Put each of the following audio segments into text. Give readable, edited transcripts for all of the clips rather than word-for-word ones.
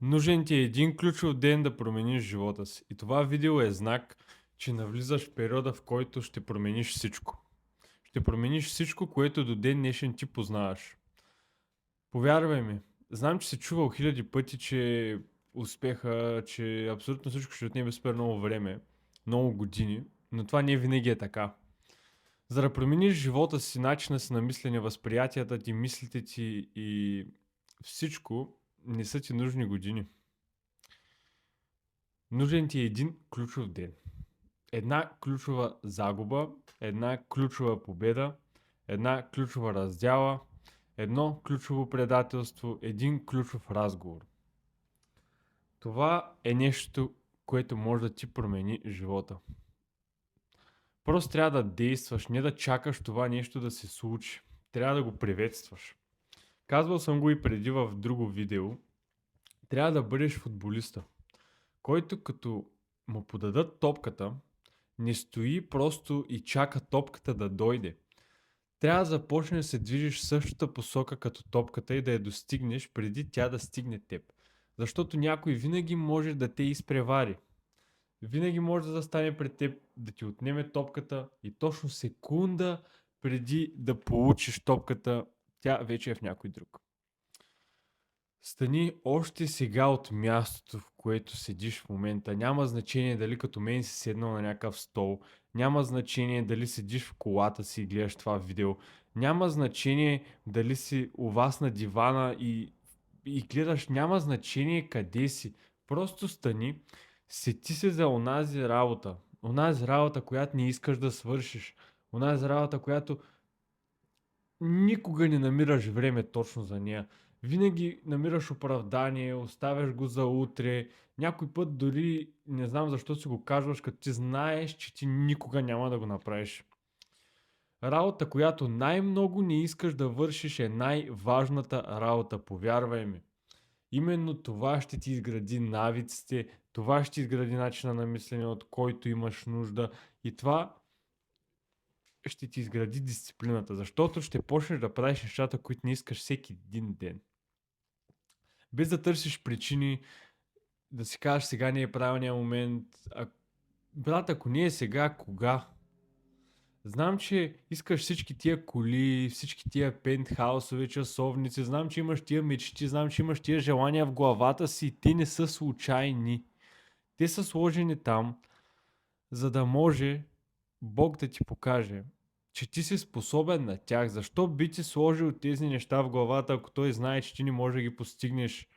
Нужен ти е един ключов ден да промениш живота си. И това видео е знак, че навлизаш в периода, в който ще промениш всичко. Ще промениш всичко, което до ден днешен ти познаваш. Повярвай ми, знам, че си чувал хиляди пъти, че успеха, че абсолютно всичко ще отнеме супер много време, много години, но това не винаги е така. За да промениш живота си, начина си на мислене, възприятията ти, мислите ти и всичко, не са ти нужни години. Нужен ти е един ключов ден. Една ключова загуба, една ключова победа, една ключова раздяла, едно ключово предателство, един ключов разговор. Това е нещо, което може да ти промени живота. Просто трябва да действаш, не да чакаш това нещо да се случи. Трябва да го приветстваш. Казвал съм го и преди в друго видео. Трябва да бъдеш футболиста, който като му подадат топката, не стои просто и чака топката да дойде. Трябва да започнеш да се движиш в същата посока като топката и да я достигнеш преди тя да стигне теб. Защото някой винаги може да те изпревари. Винаги може да застане пред теб, да ти отнеме топката и точно секунда преди да получиш топката, тя вече е в някой друг. Стани още сега от мястото, в което седиш в момента. Няма значение дали като мен си седнал на някакъв стол. Няма значение дали седиш в колата си и гледаш това видео. Няма значение дали си у вас на дивана и гледаш. Няма значение къде си. Просто стани, сети се за онази работа. Онази работа, която не искаш да свършиш. Онази работа, която никога не намираш време точно за нея. Винаги намираш оправдание, оставяш го за утре. Някой път дори не знам защо си го казваш, като ти знаеш, че ти никога няма да го направиш. Работа, която най-много не искаш да вършиш, е най-важната работа, повярвай ми. Именно това ще ти изгради навиците, това ще ти изгради начина на мислене, от който имаш нужда, и това ще ти изгради дисциплината, защото ще почнеш да правиш нещата, които не искаш всеки един ден. Без да търсиш причини, да си кажеш сега не е правилният момент. Брат, ако не е сега, кога? Знам, че искаш всички тия коли, всички тия пентхаусове, часовници, знам, че имаш тия мечти, знам, че имаш тия желания в главата си и те не са случайни. Те са сложени там, за да може Бог да ти покаже, че ти си способен на тях. Защо би ти сложил тези неща в главата, ако той знае, че ти не можеш да ги постигнеш?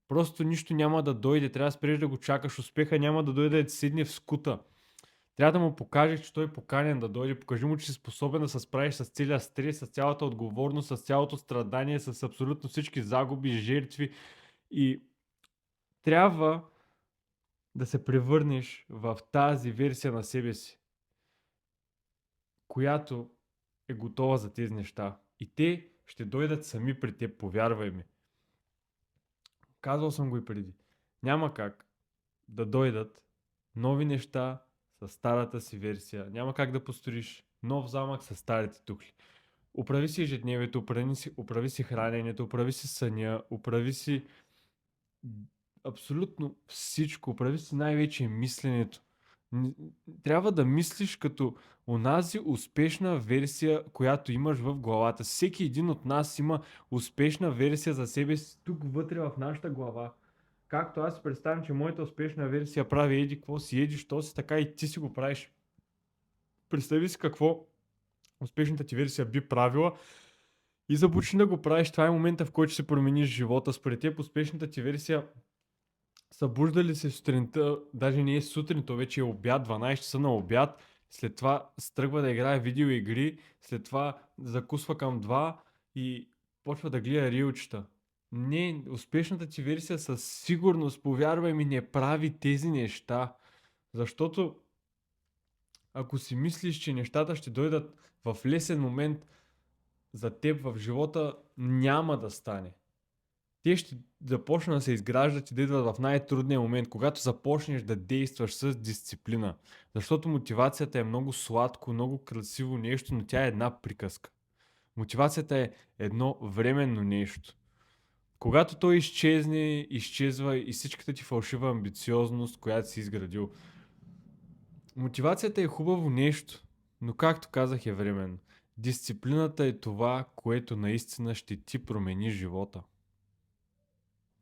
Просто нищо няма да дойде, трябва да спреш да го чакаш, успеха няма да дойде да ти седне в скута. Трябва да му покажеш, че той е поканен да дойде, покажи му, че си способен да се справиш с целия стрес, с цялата отговорност, с цялото страдание, с абсолютно всички загуби, жертви, и трябва да се превърнеш в тази версия на себе си, която е готова за тези неща. И те ще дойдат сами при теб, повярвай ми. Казвал съм го и преди. Няма как да дойдат нови неща с старата си версия. Няма как да построиш нов замък с старите тухли. Оправи си ежедневието, оправи си храненето, оправи си съня, оправи си абсолютно всичко, оправи си най-вече мисленето. Трябва да мислиш като онази успешна версия, която имаш в главата. Всеки един от нас има успешна версия за себе си тук вътре в нашата глава. Както аз си представям, че моята успешна версия прави еди какво си, еди що си, така и ти си го правиш. Представи си какво успешната ти версия би правила и започни да го правиш. Това е момента, в който ще се промениш живота. Според теб успешната ти версия събужда ли се сутринта, даже не е сутрин, то вече е обяд, 12 часа на обяд, след това стръгва да играе видеоигри, след това закусва към 2 и почва да гледа рилчета. Не, успешната ти версия със сигурност, повярвай ми, не прави тези неща. Защото ако си мислиш, че нещата ще дойдат в лесен момент за теб в живота, няма да стане. Те ще започнат да се изграждат и да идват в най-трудния момент, когато започнеш да действаш с дисциплина. Защото мотивацията е много сладко, много красиво нещо, но тя е една приказка. Мотивацията е едно временно нещо. Когато той изчезне, изчезва и всичката ти фалшива амбициозност, която си изградил. Мотивацията е хубаво нещо, но както казах е временно. Дисциплината е това, което наистина ще ти промени живота.